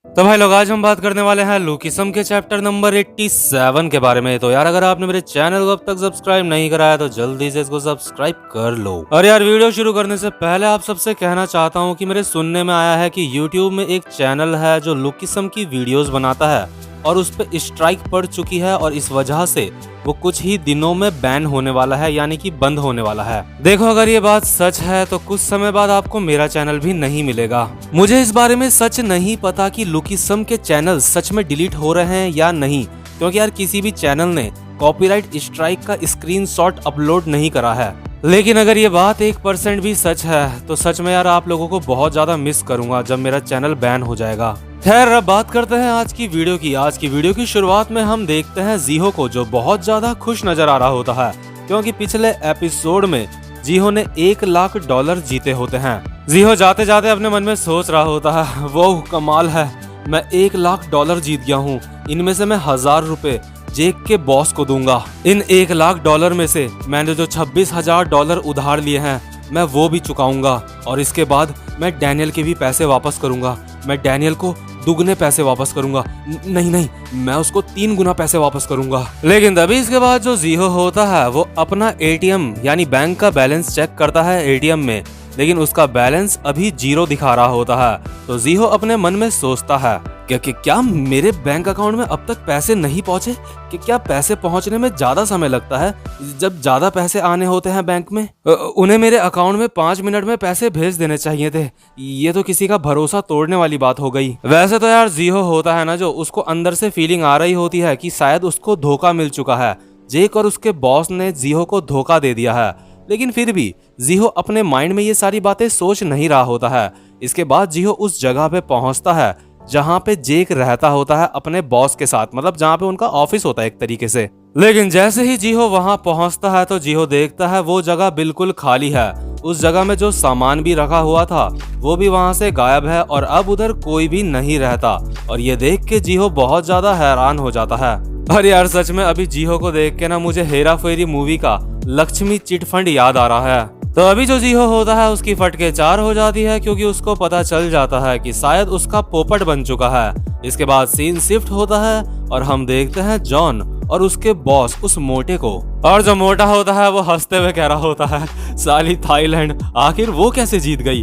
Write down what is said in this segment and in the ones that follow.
तो भाई लोग, आज हम बात करने वाले हैं लुकिसम के चैप्टर नंबर 87 के बारे में। तो यार, अगर आपने मेरे चैनल को अब तक सब्सक्राइब नहीं कराया तो जल्दी से इसको सब्सक्राइब कर लो। और यार, वीडियो शुरू करने से पहले आप सबसे कहना चाहता हूँ कि मेरे सुनने में आया है कि YouTube में एक चैनल है जो लुकिसम की वीडियोस बनाता है और उस पे स्ट्राइक पड़ चुकी है और इस वजह से वो कुछ ही दिनों में बैन होने वाला है, यानी कि बंद होने वाला है। देखो, अगर ये बात सच है तो कुछ समय बाद आपको मेरा चैनल भी नहीं मिलेगा। मुझे इस बारे में सच नहीं पता कि लुकिसम के चैनल सच में डिलीट हो रहे हैं या नहीं, क्योंकि यार किसी भी चैनल ने कॉपीराइट स्ट्राइक का स्क्रीनशॉट अपलोड नहीं करा है। लेकिन अगर ये बात 1% भी सच है तो सच में यार आप लोगों को बहुत ज्यादा मिस करूंगा जब मेरा चैनल बैन हो जाएगा। खैर, अब बात करते हैं आज की वीडियो की। आज की वीडियो की शुरुआत में हम देखते हैं जीहो को, जो बहुत ज्यादा खुश नजर आ रहा होता है क्योंकि पिछले एपिसोड में जीहो ने $1 लाख जीते होते हैं। जीहो जाते जाते अपने मन में सोच रहा होता है, वो कमाल है, मैं $1 लाख जीत गया हूँ। इनमें से मैं $1000 जेक के बॉस को दूंगा। इन $1 लाख में से मैंने जो $26,000 उधार लिए हैं मैं वो भी चुकाऊंगा और इसके बाद मैं डैनियल के भी पैसे वापस करूंगा। मैं डैनियल को दुगने पैसे वापस करूंगा, नहीं, मैं उसको 3 गुना पैसे वापस करूंगा। लेकिन तभी इसके बाद जो जीहो होता है वो अपना एटीएम यानी बैंक का बैलेंस चेक करता है एटीएम में, लेकिन उसका बैलेंस अभी 0 दिखा रहा होता है। तो जीहो अपने मन में सोचता है कि क्या मेरे बैंक अकाउंट में अब तक पैसे नहीं पहुंचे? कि क्या पैसे पहुंचने में ज्यादा समय लगता है जब ज्यादा पैसे आने होते हैं बैंक में? उन्हें मेरे अकाउंट में 5 मिनट में पैसे भेज देने चाहिए थे। ये तो किसी का भरोसा तोड़ने वाली बात हो गई। वैसे तो यार जीहो होता है ना, जो उसको अंदर से फीलिंग आ रही होती है कि शायद उसको धोखा मिल चुका है। जेक और उसके बॉस ने जीहो को धोखा दे दिया है, लेकिन फिर भी जीहो अपने माइंड में ये सारी बातें सोच नहीं रहा होता है। इसके बाद जीहो उस जगह पे पहुंचता है जहां पे जेक रहता होता है अपने बॉस के साथ, मतलब जहां पे उनका ऑफिस होता है एक तरीके से। लेकिन जैसे ही जीहो वहां पहुंचता है तो जीहो देखता है वो जगह बिल्कुल खाली है। उस जगह में जो सामान भी रखा हुआ था वो भी वहां से गायब है और अब उधर कोई भी नहीं रहता। और ये देख के जीहो बहुत ज्यादा हैरान हो जाता है। अरे यार, सच में अभी जीहो को देख के ना मुझे हेरा फेरी मूवी का लक्ष्मी चिट फंड याद आ रहा है। तो अभी जो जीहो होता है उसकी फटके 4 हो जाती है, क्योंकि उसको पता चल जाता है कि शायद उसका पोपट बन चुका है। इसके बाद सीन शिफ्ट होता है और हम देखते हैं जॉन और उसके बॉस उस मोटे को। और जो मोटा होता है वो हंसते हुए कह रहा होता है, साली थाईलैंड, आखिर वो कैसे जीत गई?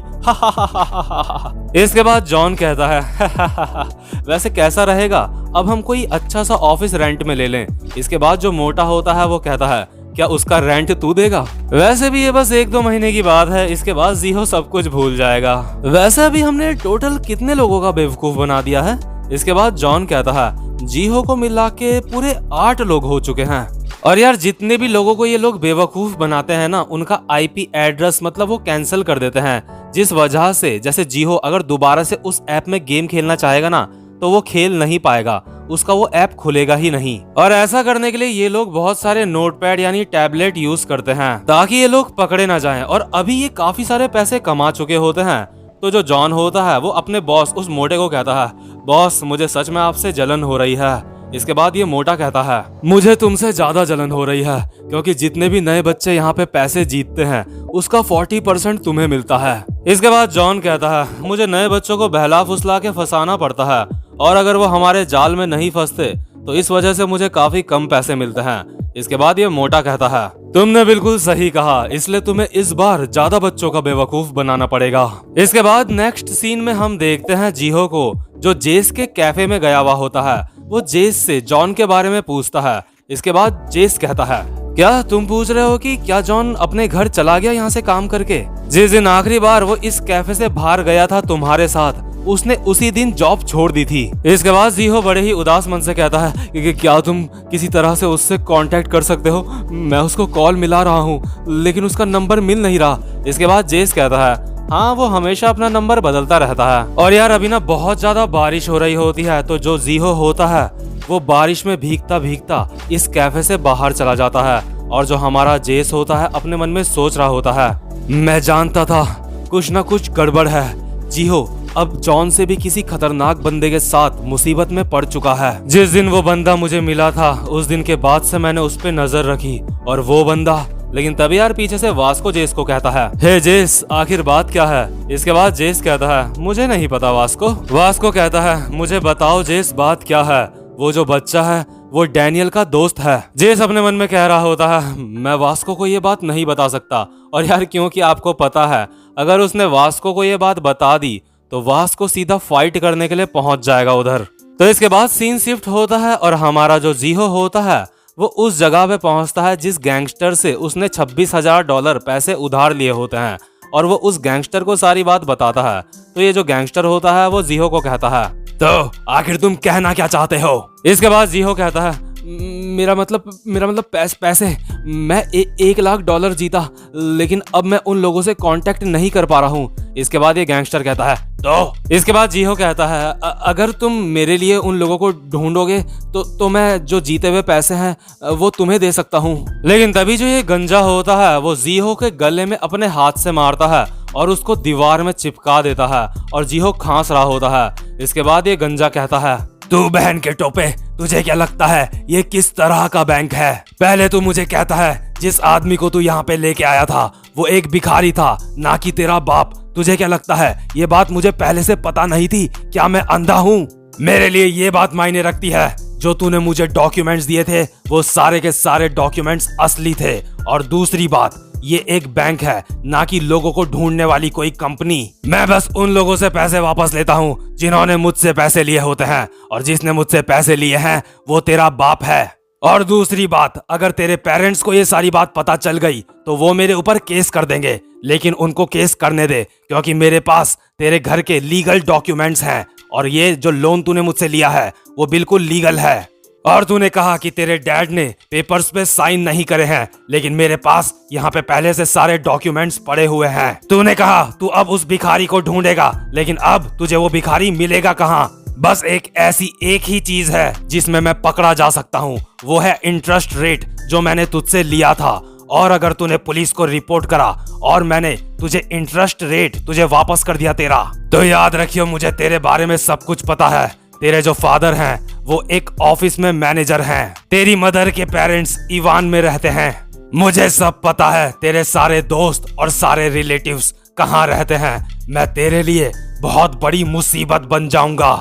इसके बाद जॉन कहता है, वैसे कैसा रहेगा, अब हम कोई अच्छा सा ऑफिस रेंट में ले लें। इसके बाद जो मोटा होता है वो कहता है, क्या उसका रेंट तू देगा? वैसे भी ये बस 1-2 महीने की बात है, इसके बाद जीहो सब कुछ भूल जाएगा। वैसे अभी हमने टोटल कितने लोगों का बेवकूफ बना दिया है? इसके बाद जॉन कहता है, जीहो को मिला के पूरे 8 लोग हो चुके हैं। और यार, जितने भी लोगों को ये लोग बेवकूफ बनाते हैं ना, उनका IP एड्रेस मतलब वो कैंसिल कर देते हैं, जिस वजह से जैसे जीहो अगर दोबारा से उस ऐप में गेम खेलना चाहेगा ना तो वो खेल नहीं पाएगा, उसका वो ऐप खुलेगा ही नहीं। और ऐसा करने के लिए ये लोग बहुत सारे नोटपैड यानी टैबलेट यूज करते हैं ताकि ये लोग पकड़े ना जाएं। और अभी ये काफी सारे पैसे कमा चुके होते हैं। तो जो जॉन होता है वो अपने बॉस उस मोटे को कहता है, बॉस मुझे सच में आपसे जलन हो रही है। इसके बाद ये मोटा कहता है, मुझे तुमसे ज्यादा जलन हो रही है, क्योंकि जितने भी नए बच्चे यहाँ पे पैसे जीतते हैं उसका 40% तुम्हें मिलता है। इसके बाद जॉन कहता है, मुझे नए बच्चों को बहला फुसला के फंसाना पड़ता है और अगर वो हमारे जाल में नहीं फंसते तो इस वजह से मुझे काफी कम पैसे मिलते हैं। इसके बाद ये मोटा कहता है, तुमने बिल्कुल सही कहा, इसलिए तुम्हें इस बार ज्यादा बच्चों का बेवकूफ बनाना पड़ेगा। इसके बाद नेक्स्ट सीन में हम देखते हैं जीहो को, जो जेस के कैफे में गया हुआ होता है। वो जेस से जॉन के बारे में पूछता है। इसके बाद जेस कहता है, क्या तुम पूछ रहे हो कि क्या जॉन अपने घर चला गया यहाँ से काम करके? जिस दिन आखिरी बार वो इस कैफे से बाहर गया था तुम्हारे साथ, उसने उसी दिन जॉब छोड़ दी थी। इसके बाद जीहो बड़े ही उदास मन से कहता है कि क्या तुम किसी तरह से उससे कांटेक्ट कर सकते हो? मैं उसको कॉल मिला रहा हूँ लेकिन उसका नंबर मिल नहीं रहा। इसके बाद जेस कहता है, हाँ वो हमेशा अपना नंबर बदलता रहता है। और यार अभी ना बहुत ज्यादा बारिश हो रही होती है, तो जो जीहो होता है वो बारिश में भीगता भीगता इस कैफे से बाहर चला जाता है। और जो हमारा जेस होता है अपने मन में सोच रहा होता है, मैं जानता था कुछ ना कुछ गड़बड़ है। जीहो अब जॉन से भी किसी खतरनाक बंदे के साथ मुसीबत में पड़ चुका है। जिस दिन वो बंदा मुझे मिला था उस दिन के बाद से मैंने उस पे नजर रखी और वो बंदा लेकिन तभी यार पीछे से वास्को जेस को कहता है, हे जेस, आखिर बात क्या है? इसके बाद जेस कहता है, मुझे नहीं पता वास्को। वास्को कहता है, मुझे बताओ जेस, बात क्या है? वो जो बच्चा है वो डैनियल का दोस्त है। जेस अपने मन में कह रहा होता है, मैं वास्को को ये बात नहीं बता सकता। और यार क्योंकि आपको पता है, अगर उसने वास्को को ये बात बता दी तो वास्को सीधा फाइट करने के लिए पहुंच जाएगा उधर। तो इसके बाद सीन शिफ्ट होता है और हमारा जो जीहो होता है वो उस जगह पे पहुंचता है जिस गैंगस्टर से उसने $26,000 पैसे उधार लिए होते हैं, और वो उस गैंगस्टर को सारी बात बताता है। तो ये जो गैंगस्टर होता है वो जीहो को कहता है, तो आखिर तुम कहना क्या चाहते हो? इसके बाद जीहो कहता है, मेरा मतलब पैसे। मैं $1,00,000 जीता, लेकिन अब मैं उन लोगों से कांटेक्ट नहीं कर पा रहा हूँ। इसके बाद ये गैंगस्टर कहता है, तो इसके बाद जीहो कहता है, अगर तुम मेरे लिए उन लोगों को ढूंढोगे तो मैं जो जीते हुए पैसे हैं वो तुम्हें दे सकता हूँ। लेकिन तभी जो ये गंजा होता है वो जीहो के गले में अपने हाथ से मारता है और उसको दीवार में चिपका देता है, और जीहो खांस रहा होता है। इसके बाद ये गंजा कहता है, तू बहन के टोपे, तुझे क्या लगता है ये किस तरह का बैंक है? पहले तू मुझे कहता है जिस आदमी को तू यहाँ पे लेके आया था वो एक भिखारी था, ना कि तेरा बाप। तुझे क्या लगता है ये बात मुझे पहले से पता नहीं थी? क्या मैं अंधा हूँ? मेरे लिए ये बात मायने रखती है, जो तूने मुझे डॉक्यूमेंट्स दिए थे वो सारे के सारे डॉक्यूमेंट्स असली थे। और दूसरी बात, ये एक बैंक है, ना कि लोगों को ढूंढने वाली कोई कंपनी। मैं बस उन लोगों से पैसे वापस लेता हूँ जिन्होंने मुझसे पैसे लिए होते हैं, और जिसने मुझसे पैसे लिए हैं वो तेरा बाप है। और दूसरी बात, अगर तेरे पेरेंट्स को ये सारी बात पता चल गई तो वो मेरे ऊपर केस कर देंगे, लेकिन उनको केस करने दे, क्योंकि मेरे पास तेरे घर के लीगल डॉक्यूमेंट्स हैं, और ये जो लोन तूने मुझसे लिया है वो बिल्कुल लीगल है। और तूने कहा कि तेरे डैड ने पेपर्स पे साइन नहीं करे हैं, लेकिन मेरे पास यहाँ पे पहले से सारे डॉक्यूमेंट्स पड़े हुए हैं। तूने कहा तू अब उस भिखारी को ढूंढेगा, लेकिन अब तुझे वो भिखारी मिलेगा कहाँ? बस एक ही चीज है जिसमें मैं पकड़ा जा सकता हूँ, वो है इंटरेस्ट रेट जो मैंने तुझसे लिया था। और अगर तूने पुलिस को रिपोर्ट करा और मैंने तुझे इंटरेस्ट रेट तुझे वापस कर दिया तेरा, तो याद रखियो मुझे तेरे बारे में सब कुछ पता है। तेरे जो फादर हैं वो एक ऑफिस में मैनेजर हैं, तेरी मदर के पेरेंट्स इवान में रहते हैं। मुझे सब पता है तेरे सारे दोस्त और सारे रिलेटिव्स कहाँ रहते हैं। मैं तेरे लिए बहुत बड़ी मुसीबत बन जाऊंगा।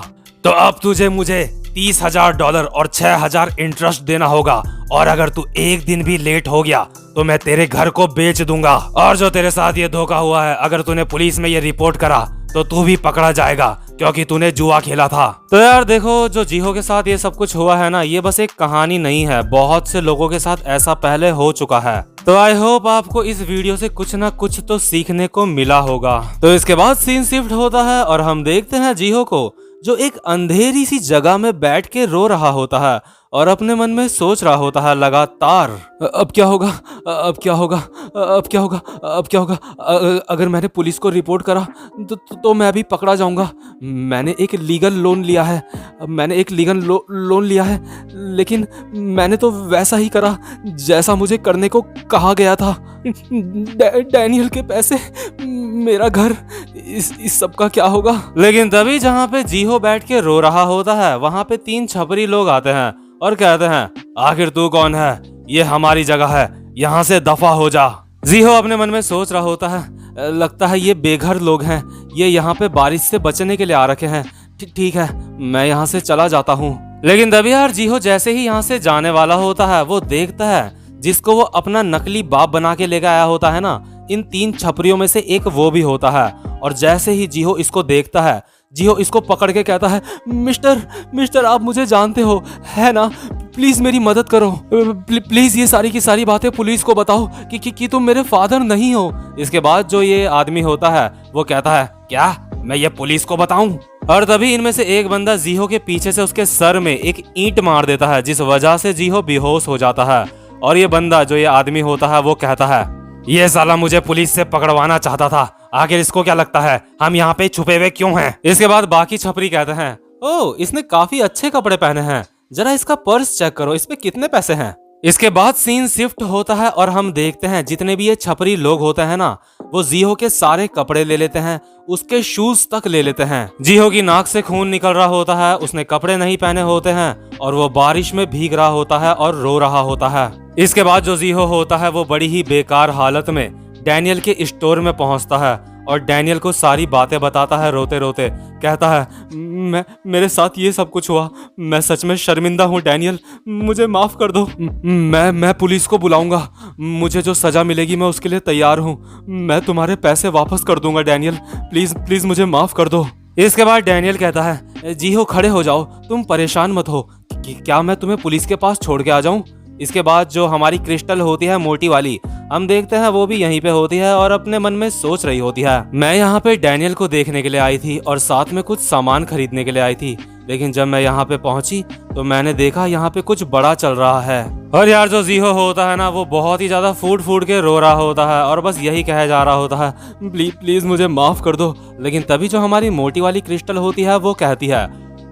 तो अब तुझे मुझे $30,000 और 6,000 इंटरेस्ट देना होगा, और अगर तू एक दिन भी लेट हो गया तो मैं तेरे घर को बेच दूंगा। और जो तेरे साथ ये धोखा हुआ है, अगर तूने पुलिस में ये रिपोर्ट करा तो तू भी पकड़ा जाएगा, क्योंकि तूने जुआ खेला था। तो यार देखो, जो जीहो के साथ ये सब कुछ हुआ है ना, ये बस एक कहानी नहीं है, बहुत से लोगों के साथ ऐसा पहले हो चुका है। तो आई होप आपको इस वीडियो से कुछ ना कुछ तो सीखने को मिला होगा। तो इसके बाद सीन शिफ्ट होता है और हम देखते हैं जीहो को, जो एक अंधेरी सी जगह में बैठ के रो रहा होता है और अपने मन में सोच रहा होता है लगातार, अब क्या होगा, अब क्या होगा, अब क्या होगा, अब क्या होगा? अगर मैंने पुलिस को रिपोर्ट करा तो मैं भी पकड़ा जाऊंगा। मैंने एक लीगल लोन लिया है, लोन लिया है, लेकिन मैंने तो वैसा ही करा जैसा मुझे करने को कहा गया था। डैनियल के पैसे, मेरा घर, इस सब का क्या होगा? लेकिन तभी जहाँ पे जीहो बैठ के रो रहा होता है वहाँ पे 3 छपरी लोग आते हैं और कहते हैं, आखिर तू कौन है? ये हमारी जगह है, यहाँ से दफा हो जा। जीहो अपने मन में सोच रहा होता है, लगता है ये बेघर लोग हैं, ये यहाँ पे बारिश से बचने के लिए आ रखे हैं। ठीक है, मैं यहाँ से चला जाता हूँ। लेकिन तभी यार जीहो जैसे ही यहाँ से जाने वाला होता है वो देखता है जिसको वो अपना नकली बाप बना के लेकर आया होता है ना, इन 3 छपरियों में से एक वो भी होता है। और जैसे ही जीहो इसको देखता है, जीहो इसको पकड़ के कहता है, मिस्टर आप मुझे जानते हो है ना? प्लीज मेरी मदद करो, प्लीज ये सारी की सारी बातें पुलिस को बताओ कि तुम मेरे फादर नहीं हो। इसके बाद जो ये आदमी होता है वो कहता है, क्या मैं ये पुलिस को बताऊं? और तभी इनमें से एक बंदा जीहो के पीछे से उसके सर में एक ईंट मार देता है, जिस वजह से जीहो बेहोश हो जाता है। और ये बंदा जो ये आदमी होता है वो कहता है, ये साला मुझे पुलिस से पकड़वाना चाहता था, आखिर इसको क्या लगता है हम यहाँ पे छुपे हुए क्यों हैं? इसके बाद बाकी छपरी कहते हैं, ओह इसने काफी अच्छे कपड़े पहने हैं, जरा इसका पर्स चेक करो, इसमें कितने पैसे हैं? इसके बाद सीन शिफ्ट होता है और हम देखते हैं जितने भी ये छपरी लोग होते हैं ना, वो जीहो के सारे कपड़े ले लेते हैं, उसके शूज तक ले लेते हैं। जीहो की नाक से खून निकल रहा होता है, उसने कपड़े नहीं पहने होते हैं और वो बारिश में भीग रहा होता है और रो रहा होता है। इसके बाद जो जीहो होता है वो बड़ी ही बेकार हालत में डैनियल के स्टोर में पहुंचता है और डैनियल को सारी बातें बताता है रोते रोते। कहता है मेरे साथ ये सब कुछ हुआ, मैं सच में शर्मिंदा हूँ डैनियल, मुझे माफ कर दो। मैं पुलिस को बुलाऊंगा, मुझे जो सजा मिलेगी मैं उसके लिए तैयार हूँ। मैं तुम्हारे पैसे वापस कर दूंगा डैनियल, प्लीज प्लीज मुझे माफ कर दो। इसके बाद डैनियल कहता है जीहो खड़े हो जाओ, तुम परेशान मत हो, क्या मैं तुम्हें पुलिस के पास छोड़ के आ जाऊं? इसके बाद जो हमारी क्रिस्टल होती है मोटी वाली, हम देखते हैं वो भी यहीं पे होती है और अपने मन में सोच रही होती है मैं यहाँ पे डैनियल को देखने के लिए आई थी और साथ में कुछ सामान खरीदने के लिए आई थी, लेकिन जब मैं यहाँ पे पहुंची तो मैंने देखा यहाँ पे कुछ बड़ा चल रहा है। और यार जो जीहो होता है ना वो बहुत ही ज्यादा फूट के रो रहा होता है और बस यही कहे जा रहा होता है प्लीज प्लीज मुझे माफ कर दो। लेकिन तभी जो हमारी मोटी वाली क्रिस्टल होती है वो कहती है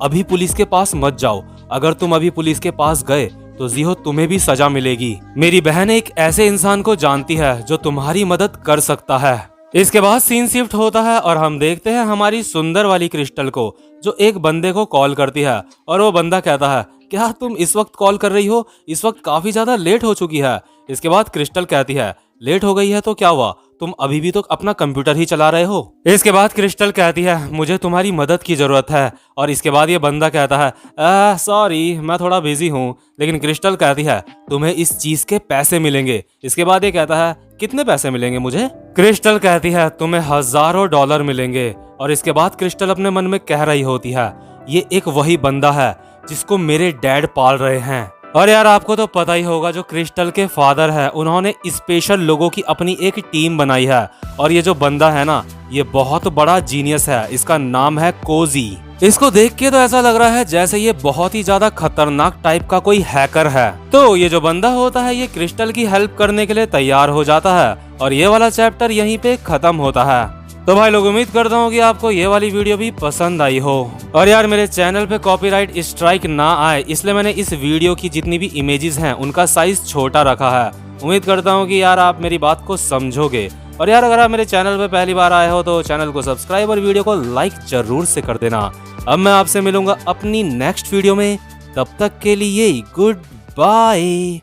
अभी पुलिस के पास मत जाओ, अगर तुम अभी पुलिस के पास गए तो जीहो तुम्हें भी सजा मिलेगी। मेरी बहन एक ऐसे इंसान को जानती है जो तुम्हारी मदद कर सकता है। इसके बाद सीन शिफ्ट होता है और हम देखते हैं हमारी सुंदर वाली क्रिस्टल को जो एक बंदे को कॉल करती है और वो बंदा कहता है क्या तुम इस वक्त कॉल कर रही हो, इस वक्त काफी ज्यादा लेट हो चुकी है। इसके बाद क्रिस्टल कहती है लेट हो गई है तो क्या हुआ, तुम अभी भी तो अपना कंप्यूटर ही चला रहे हो। इसके बाद क्रिस्टल कहती है मुझे तुम्हारी मदद की जरूरत है और इसके बाद ये बंदा कहता है सॉरी मैं थोड़ा बिजी हूँ। लेकिन क्रिस्टल कहती है तुम्हें इस चीज के पैसे मिलेंगे। इसके बाद ये कहता है कितने पैसे मिलेंगे मुझे? क्रिस्टल कहती है तुम्हें हजारों डॉलर मिलेंगे। और इसके बाद क्रिस्टल अपने मन में कह रही होती है ये एक वही बंदा है जिसको मेरे डैड पाल रहे हैं। और यार आपको तो पता ही होगा जो क्रिस्टल के फादर है उन्होंने स्पेशल लोगों की अपनी एक टीम बनाई है और ये जो बंदा है ना ये बहुत बड़ा जीनियस है, इसका नाम है कोजी। इसको देख के तो ऐसा लग रहा है जैसे ये बहुत ही ज्यादा खतरनाक टाइप का कोई हैकर है। तो ये जो बंदा होता है ये क्रिस्टल की हेल्प करने के लिए तैयार हो जाता है और ये वाला चैप्टर यहीं पे खत्म होता है। तो भाई लोग उम्मीद करता हूँ कि आपको ये वाली वीडियो भी पसंद आई हो। और यार मेरे चैनल पे कॉपीराइट स्ट्राइक ना आए इसलिए मैंने इस वीडियो की जितनी भी इमेजेस हैं उनका साइज छोटा रखा है। उम्मीद करता हूँ कि यार आप मेरी बात को समझोगे। और यार अगर आप मेरे चैनल पे पहली बार आए हो तो चैनल को सब्सक्राइब और वीडियो को लाइक जरूर से कर देना। अब मैं आपसे मिलूंगा अपनी नेक्स्ट वीडियो में, तब तक के लिए गुड बाय।